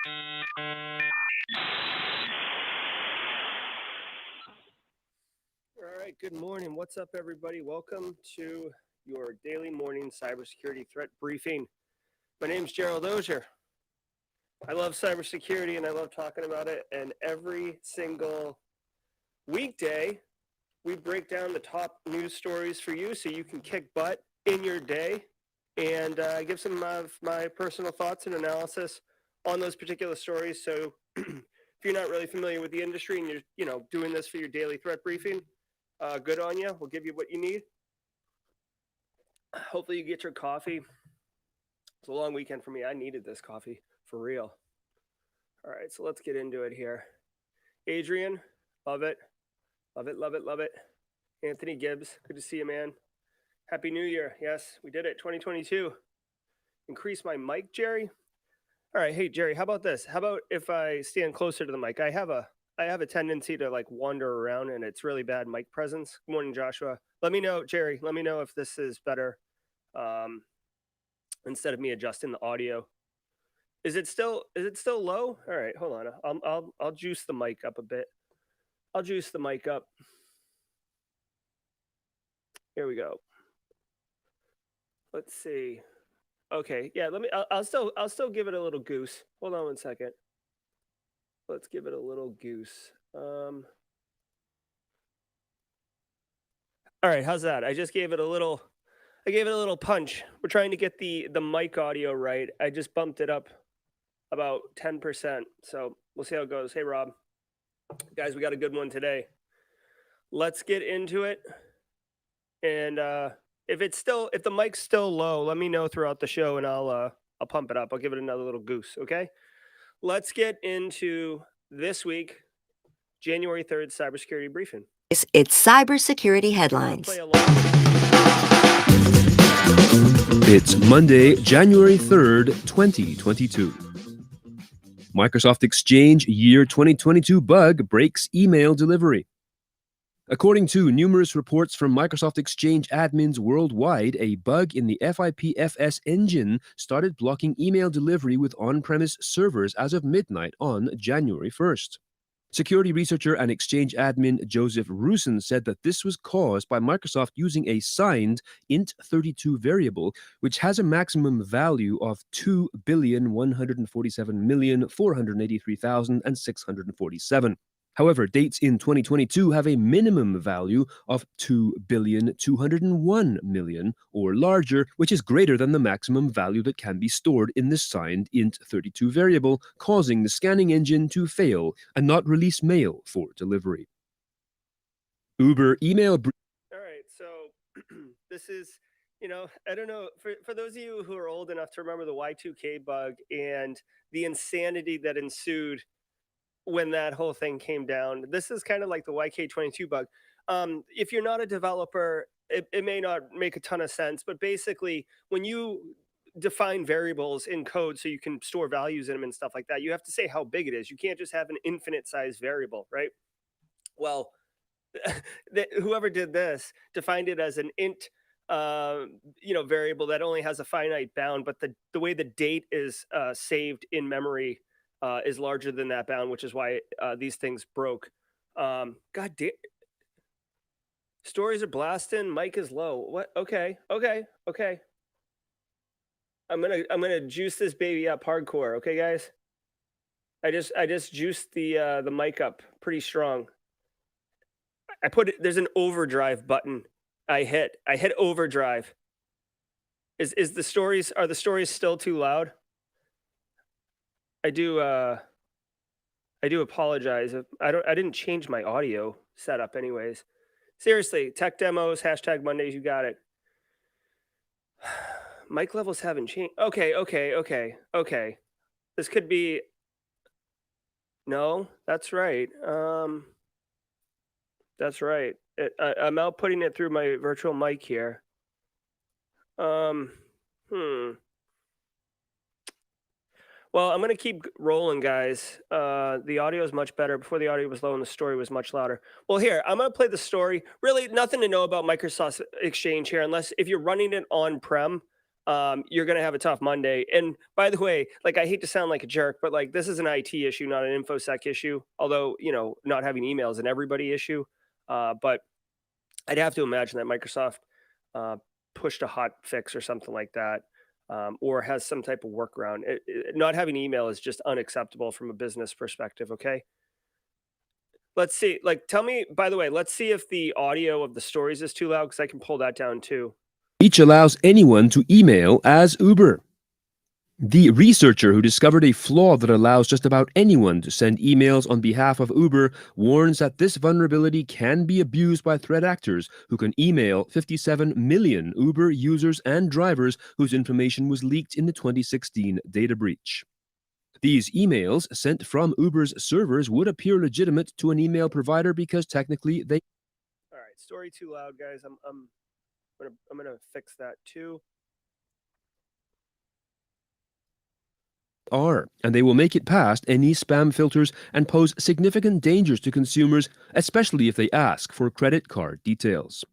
All right, good morning. What's up, everybody? Welcome to your daily morning cybersecurity threat briefing. My name's Gerald Auger. I love cybersecurity and I love talking about it. And every single weekday, we break down the top news stories for you so you can kick butt in your day and give some of my personal thoughts and analysis on those particular stories. So if you're not really familiar with the industry and you're doing this for your daily threat briefing, good on you. We'll give you what you need. Hopefully you get your coffee. It's a long weekend for me. I needed this coffee for real. All right, so let's get into it here. Adrian, love it. Love it, love it, love it. Anthony Gibbs, good to see you, man. Happy New Year. Yes, we did it, 2022. Increase my mic, Jerry. All right, hey, Jerry, how about this? How about if I stand closer to the mic? I have a tendency to like wander around and it's really bad mic presence. Good morning, Joshua. Let me know, Jerry, let me know if this is better instead of me adjusting the audio. Is it still low? All right, hold on. I'll juice the mic up a bit. I'll juice the mic up. Here we go. Let's see. Okay, yeah, I'll still give it a little goose. Hold on one second. Let's give it a little goose. All right, how's that? I gave it a little punch. We're trying to get the mic audio right. I just bumped it up about 10%. So we'll see how it goes. Hey, Rob. Guys, we got a good one today. Let's get into it. And if the mic's still low, let me know throughout the show and I'll pump it up. I'll give it another little goose, okay? Let's get into this week, January 3rd cybersecurity briefing. It's cybersecurity headlines. It's Monday, January 3rd, 2022. Microsoft Exchange Year 2022 bug breaks email delivery. According to numerous reports from Microsoft Exchange admins worldwide, a bug in the FIPFS engine started blocking email delivery with on-premise servers as of midnight on January 1st. Security researcher and Exchange admin Joseph Rusin said that this was caused by Microsoft using a signed int32 variable, which has a maximum value of 2,147,483,647. However, dates in 2022 have a minimum value of 2,201,000,000 or larger, which is greater than the maximum value that can be stored in the signed int32 variable, causing the scanning engine to fail and not release mail for delivery. Uber email. All right, so this is, I don't know, for those of you who are old enough to remember the Y2K bug and the insanity that ensued when that whole thing came down. This is kind of like the YK22 bug. If you're not a developer, it may not make a ton of sense, but basically when you define variables in code so you can store values in them and stuff like that, you have to say how big it is. You can't just have an infinite size variable, right? Well, whoever did this defined it as an int variable that only has a finite bound, but the way the date is saved in memory is larger than that bound, which is why these things broke. God damn. Stories are blasting. Mic is low. What? Okay. I'm gonna juice this baby up hardcore. Okay, guys. I just juiced the mic up pretty strong. I put it. There's an overdrive button. I hit overdrive. Are the stories still too loud? I do apologize. I didn't change my audio setup anyways. Seriously, tech demos, #Mondays, you got it. Mic levels haven't changed. Okay. This could be. No, that's right. That's right. I'm outputting it through my virtual mic here. Well, I'm going to keep rolling, guys. The audio is much better. Before, the audio was low and the story was much louder. Well, here, I'm going to play the story. Really, nothing to know about Microsoft Exchange here, unless if you're running it on-prem, you're going to have a tough Monday. And by the way, like, I hate to sound like a jerk, but like, this is an IT issue, not an infosec issue. Although, not having emails an everybody issue. But I'd have to imagine that Microsoft uh, pushed a hot fix or something like that, or has some type of workaround. Not having email is just unacceptable from a business perspective. Okay. Let's see. Like, tell me, by the way, let's see if the audio of the stories is too loud because I can pull that down too. Each allows anyone to email as Uber. The researcher who discovered a flaw that allows just about anyone to send emails on behalf of Uber warns that this vulnerability can be abused by threat actors who can email 57 million Uber users and drivers whose information was leaked in the 2016 data breach. These emails sent from Uber's servers would appear legitimate to an email provider because technically they All right, story too loud, guys. I'm gonna fix that too. are, and they will make it past any spam filters and pose significant dangers to consumers, especially if they ask for credit card details.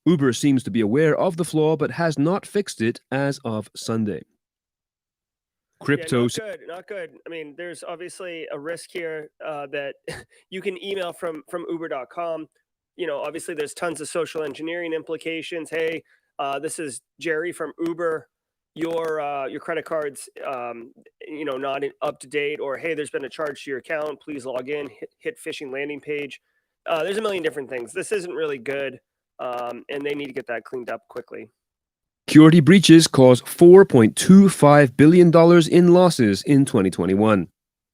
Uber seems to be aware of the flaw but has not fixed it as of Sunday. Yeah, Crypto not good, not good. I mean, there's obviously a risk here that you can email from Uber.com. Obviously, there's tons of social engineering implications. Hey, this is Jerry from Uber. Your credit card's not up to date, or hey, there's been a charge to your account. Please log in. Hit phishing landing page. There's a million different things. This isn't really good, and they need to get that cleaned up quickly. security breaches caused $4.25 billion in losses in 2021.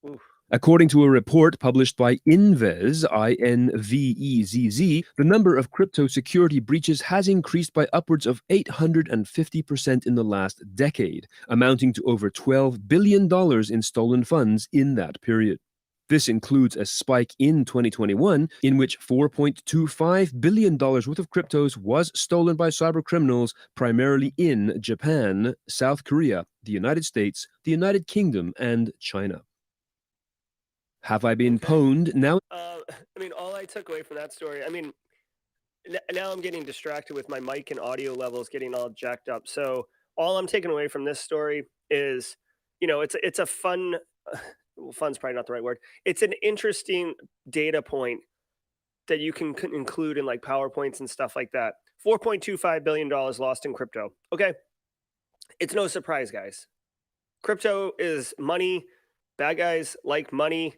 Oof. According to a report published by Invez, INVEZZ, the number of crypto security breaches has increased by upwards of 850% in the last decade, amounting to over $12 billion in stolen funds in that period. This includes a spike in 2021, in which $4.25 billion worth of cryptos was stolen by cybercriminals, primarily in Japan, South Korea, the United States, the United Kingdom, and China. Have I been Okay. pwned? Now, I mean, all I took away from that story, I mean, now I'm getting distracted with my mic and audio levels getting all jacked up. So all I'm taking away from this story is, it's a fun, well, fun's probably not the right word. It's an interesting data point that you can include in like PowerPoints and stuff like that. $4.25 billion lost in crypto. Okay, it's no surprise, guys. Crypto is money. Bad guys like money.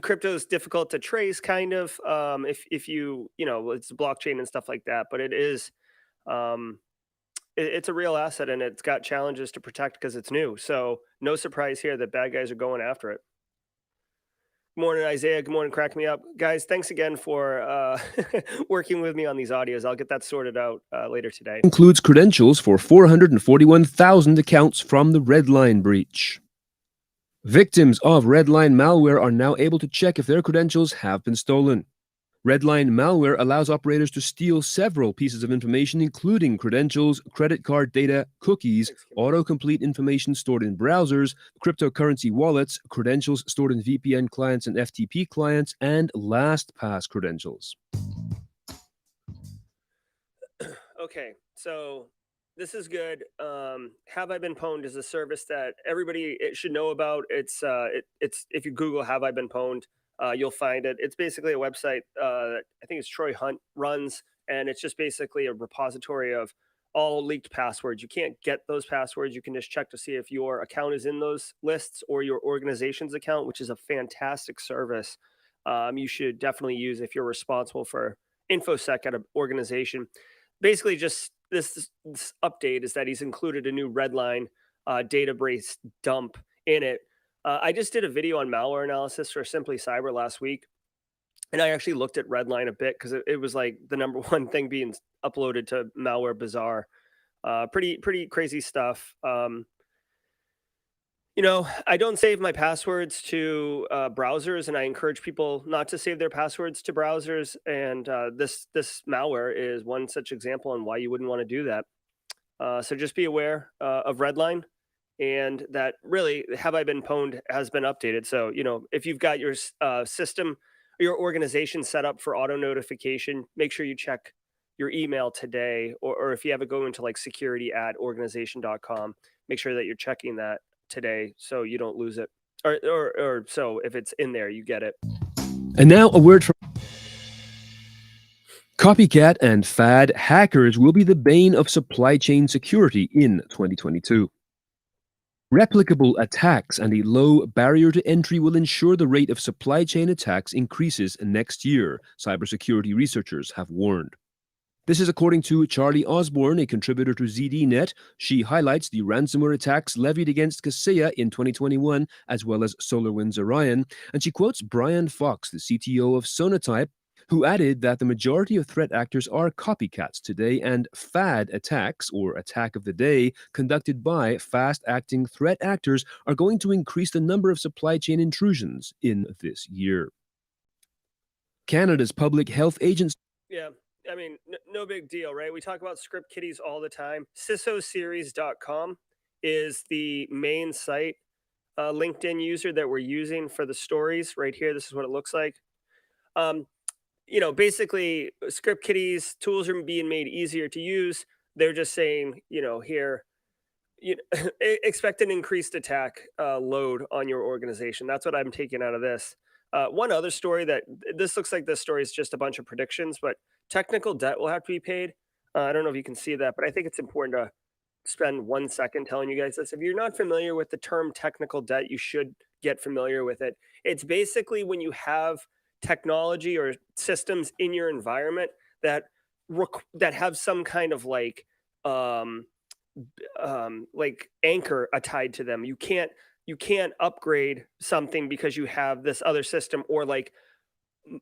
Crypto is difficult to trace, kind of, if it's blockchain and stuff like that, but it is, um, it's a real asset, and it's got challenges to protect because it's new. So no surprise here that bad guys are going after it. Good morning, Isaiah. Good morning, crack me up, guys. Thanks again for working with me on these audios. I'll get that sorted out later today. includes credentials for 441,000 accounts from the Redline breach. Victims of Redline malware are now able to check if their credentials have been stolen. Redline malware allows operators to steal several pieces of information, including credentials, credit card data, cookies, autocomplete information stored in browsers, cryptocurrency wallets, credentials stored in VPN clients and FTP clients, and LastPass credentials. Okay, so this is good. Have I been pwned is a service that everybody should know about. It's if you Google "Have I been pwned," you'll find it. It's basically a website. I think it's Troy Hunt runs, and it's just basically a repository of all leaked passwords. You can't get those passwords. You can just check to see if your account is in those lists or your organization's account, which is a fantastic service. You should definitely use if you're responsible for infosec at an organization. Basically, just this update is that he's included a new Redline database dump in it. I just did a video on malware analysis for Simply Cyber last week, and I actually looked at Redline a bit because it was like the number one thing being uploaded to Malware Bazaar. Pretty crazy stuff. I don't save my passwords to browsers, and I encourage people not to save their passwords to browsers. And this malware is one such example on why you wouldn't want to do that. So just be aware of Redline, and that really "Have I been pwned" has been updated. So if you've got your system or your organization set up for auto notification, make sure you check your email today, or if you have it go into like security@organization.com, make sure that you're checking that today so you don't lose it. Or so if it's in there, you get it. And now a word from copycat and fad hackers will be the bane of supply chain security in 2022. Replicable attacks and a low barrier to entry will ensure the rate of supply chain attacks increases next year, cybersecurity researchers have warned. This is according to Charlie Osborne, a contributor to ZDNet. She highlights the ransomware attacks levied against Kaseya in 2021, as well as SolarWinds Orion, and she quotes Brian Fox, the CTO of Sonatype, who added that the majority of threat actors are copycats today, and fad attacks, or attack of the day, conducted by fast-acting threat actors are going to increase the number of supply chain intrusions in this year. Canada's Public Health Agency. Yeah. I mean, no big deal, right? We talk about script kiddies all the time. Cisoseries.com is the main site LinkedIn user that we're using for the stories right here. This is what it looks like. Um, basically, script kiddies tools are being made easier to use. They're just saying, here, expect an increased attack load on your organization. That's what I'm taking out of this. One other story that this looks like this story is just a bunch of predictions, but technical debt will have to be paid. I don't know if you can see that, but I think it's important to spend 1 second telling you guys this. If you're not familiar with the term technical debt, you should get familiar with it. It's basically when you have technology or systems in your environment that that have some kind of um, like anchor tied to them. You can't upgrade something because you have this other system, or like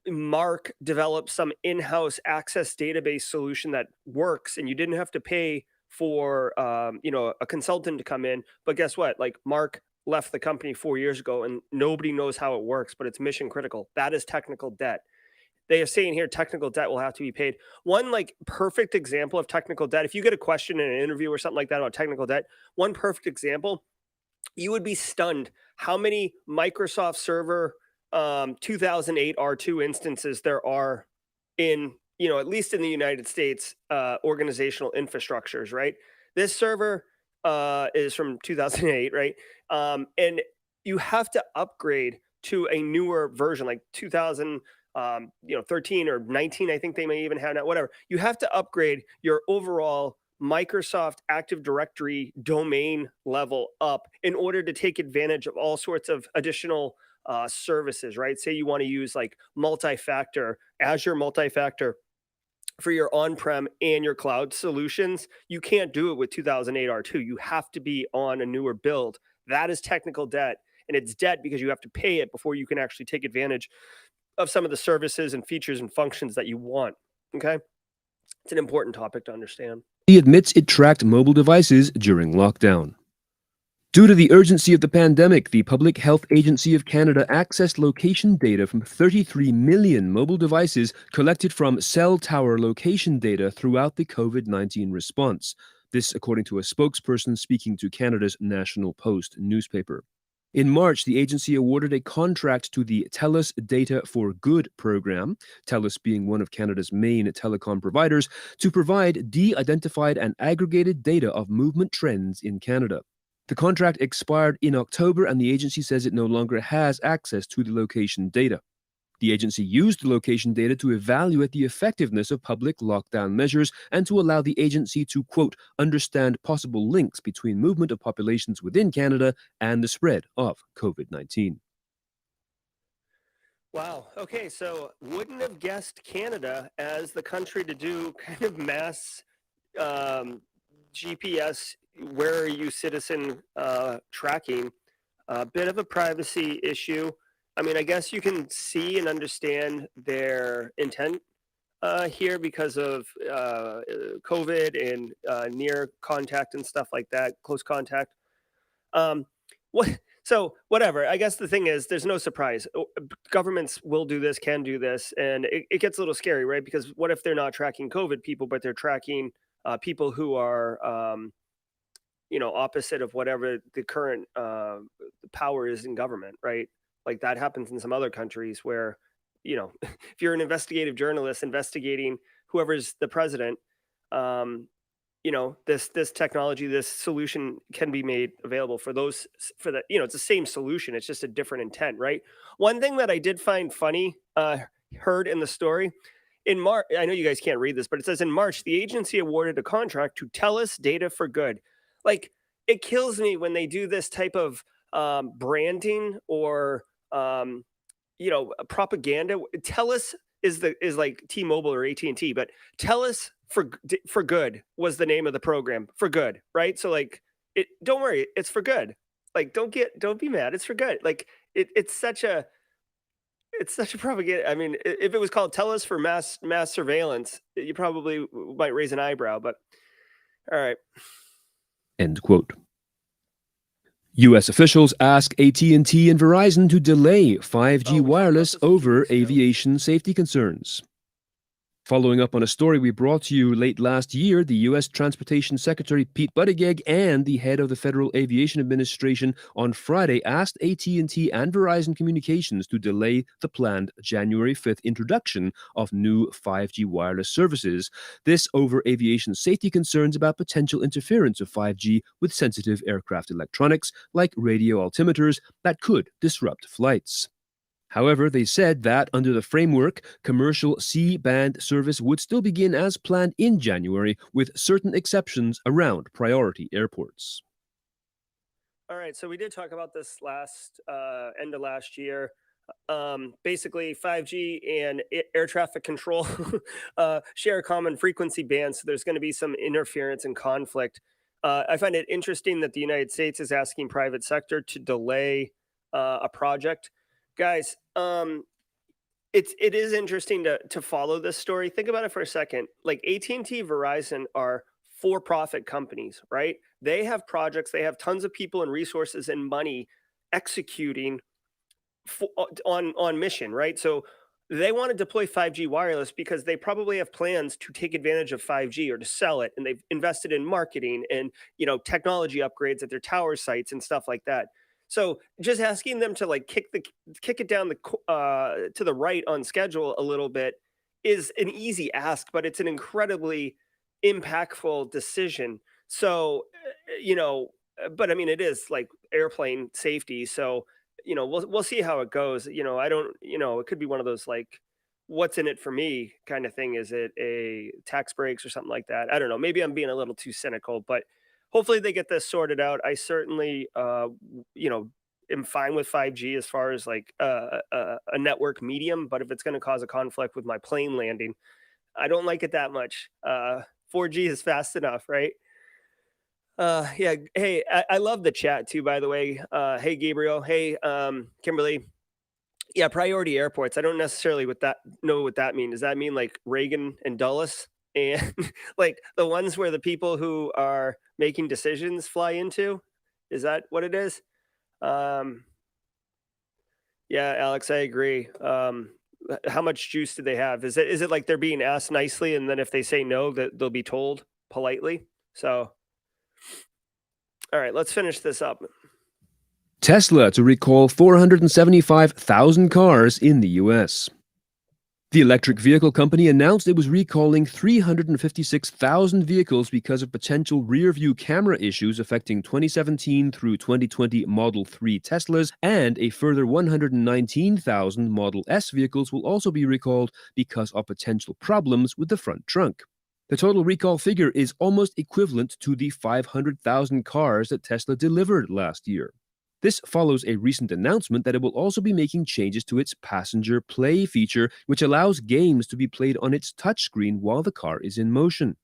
Mark developed some in-house access database solution that works, and you didn't have to pay for a consultant to come in. But guess what? Like Mark left the company 4 years ago, and nobody knows how it works, but it's mission critical. That is technical debt. They are saying here technical debt will have to be paid. One like perfect example of technical debt, if you get a question in an interview or something like that about technical debt, one perfect example, you would be stunned how many Microsoft Server 2008 R2 instances there are in, at least in the United States, organizational infrastructures, right? This server is from 2008, right? And you have to upgrade to a newer version, like 2000, 13 or 19, I think they may even have now, whatever. You have to upgrade your overall Microsoft Active Directory domain level up in order to take advantage of all sorts of additional services, right? Say you want to use like multi-factor, Azure multi-factor for your on-prem and your cloud solutions. You can't do it with 2008 R2. You have to be on a newer build. That is technical debt. And it's debt because you have to pay it before you can actually take advantage of some of the services and features and functions that you want. Okay. It's an important topic to understand. He admits it tracked mobile devices during lockdown. Due to the urgency of the pandemic, the Public Health Agency of Canada accessed location data from 33 million mobile devices collected from cell tower location data throughout the COVID-19 response. This, according to a spokesperson speaking to Canada's National Post newspaper. In March, the agency awarded a contract to the TELUS Data for Good program, TELUS being one of Canada's main telecom providers, to provide de-identified and aggregated data of movement trends in Canada. The contract expired in October, and the agency says it no longer has access to the location data. The agency used the location data to evaluate the effectiveness of public lockdown measures and to allow the agency to, quote, understand possible links between movement of populations within Canada and the spread of COVID-19. Wow. Okay. So wouldn't have guessed Canada as the country to do kind of mass um, GPS, where are you citizen tracking. A bit of a privacy issue. I mean, I guess you can see and understand their intent here because of COVID and near contact and stuff like that, close contact. Um, what? So whatever. I guess the thing is, there's no surprise. Governments will do this, can do this, and it gets a little scary, right? Because what if they're not tracking COVID people, but they're tracking people who are, opposite of whatever the current power is in government, right? Like that happens in some other countries where, if you're an investigative journalist investigating whoever's the president, um, this technology, this solution can be made available for those for the it's the same solution. It's just a different intent, right? One thing that I did find funny, heard in the story in March. I know you guys can't read this, but it says in March the agency awarded a contract to TELUS Data for Good. Like it kills me when they do this type of branding or propaganda. TELUS is like T-Mobile or AT&T, but TELUS for Good was the name of the program. For Good, right? So like it don't worry, it's for good. Like don't be mad, it's for good. Like it's such a propaganda. I mean, if it was called TELUS for mass surveillance, you probably might raise an eyebrow, but all right. End quote. U.S. officials ask AT&T and Verizon to delay 5G Oh, we talked about wireless this a few over weeks ago. aviation safety concerns. Following up on a story we brought to you late last year, the U.S. Transportation Secretary Pete Buttigieg and the head of the Federal Aviation Administration on Friday asked AT&T and Verizon Communications to delay the planned January 5th introduction of new 5G wireless services. This over aviation safety concerns about potential interference of 5G with sensitive aircraft electronics like radio altimeters that could disrupt flights. However, they said that under the framework, commercial C-band service would still begin as planned in January, with certain exceptions around priority airports. All right, so we did talk about this last end of last year. Basically, 5G and air traffic control share a common frequency band, so there's going to be some interference and conflict. I find it interesting that the United States is asking private sector to delay a project. Guys, it is interesting to follow this story. Think about it for a second. Like AT&T, Verizon are for-profit companies, right? They have projects, they have tons of people and resources and money executing on mission, right? So they want to deploy 5G wireless because they probably have plans to take advantage of 5G or to sell it, and they've invested in marketing and technology upgrades at their tower sites and stuff like that. So just asking them to like kick it down to the right on schedule a little bit is an easy ask, but it's an incredibly impactful decision. So but I mean it is like airplane safety. So we'll see how it goes. I don't, it could be one of those like, what's in it for me kind of thing. Is it a tax breaks or something like that? I don't know. Maybe I'm being a little too cynical, but hopefully they get this sorted out. I certainly, am fine with 5G as far as like a network medium, but if it's going to cause a conflict with my plane landing, I don't like it that much. 4G is fast enough, right? Yeah. Hey, I love the chat too, by the way. Hey, Gabriel. Hey, Kimberly. Yeah, priority airports. I don't necessarily know what that means. Does that mean like Reagan and Dulles and like the ones where the people who are making decisions fly into? Is that what it is? Um, yeah, Alex, I agree. How much juice do they have? Is it like they're being asked nicely, and then if they say no, that they'll be told politely? So, all right, let's finish this up. Tesla to recall 475,000 cars in the U.S. The electric vehicle company announced it was recalling 356,000 vehicles because of potential rear-view camera issues affecting 2017 through 2020 Model 3 Teslas, and a further 119,000 Model S vehicles will also be recalled because of potential problems with the front trunk. The total recall figure is almost equivalent to the 500,000 cars that Tesla delivered last year. This follows a recent announcement that it will also be making changes to its Passenger Play feature, which allows games to be played on its touchscreen while the car is in motion.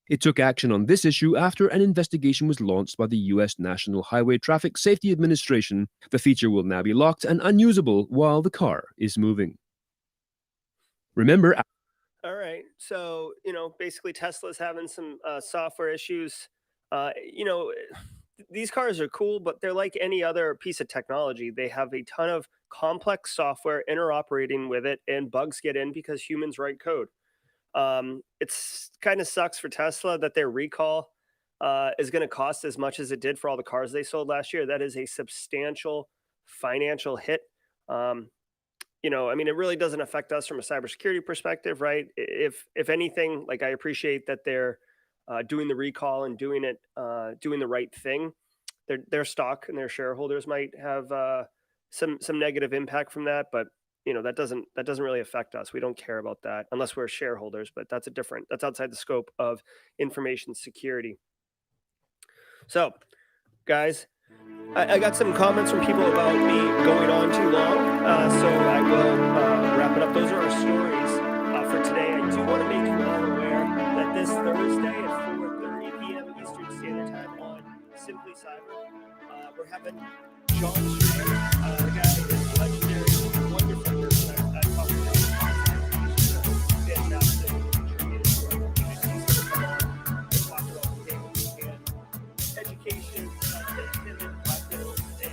It took action on this issue after an investigation was launched by the U.S. National Highway Traffic Safety Administration. The feature will now be locked and unusable while the car is moving. Remember, all right. So, basically Tesla's having some software issues. You know, these cars are cool, but they're like any other piece of technology. They have a ton of complex software interoperating with it, and bugs get in because humans write code. It's kind of sucks for Tesla that their recall is going to cost as much as it did for all the cars they sold last year. That is a substantial financial hit. Um, I mean, it really doesn't affect us from a cybersecurity perspective, right? If anything, like I appreciate that they're doing the recall and doing the right thing. Their stock and their shareholders might have some negative impact from that, but that doesn't really affect us. We don't care about that unless we're shareholders, but that's outside the scope of information security. So, guys, I got some comments from people about me going on too long, so I will wrap it up. Those are our stories for today. I do want to make you all aware that this Thursday at 4:30 p.m. Eastern Standard Time on Simply Cyber, we're having John Schrader, the guy is legendary, wonderful person. I've talked about fantastic contributor to our community. He's going to come on and talk about things and education, pivot, build, and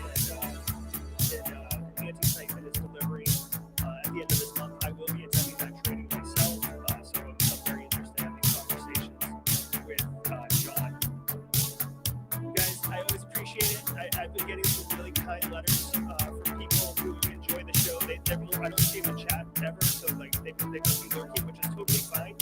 anti-site minutes delivery. At the end of this month, I will be attending that training myself, so I'm very interested in having conversations with John. Guys, I always appreciate it. I've been getting some really kind letters from people who enjoy the show. I don't see them in chat ever, so like they must be lurking, which is totally fine.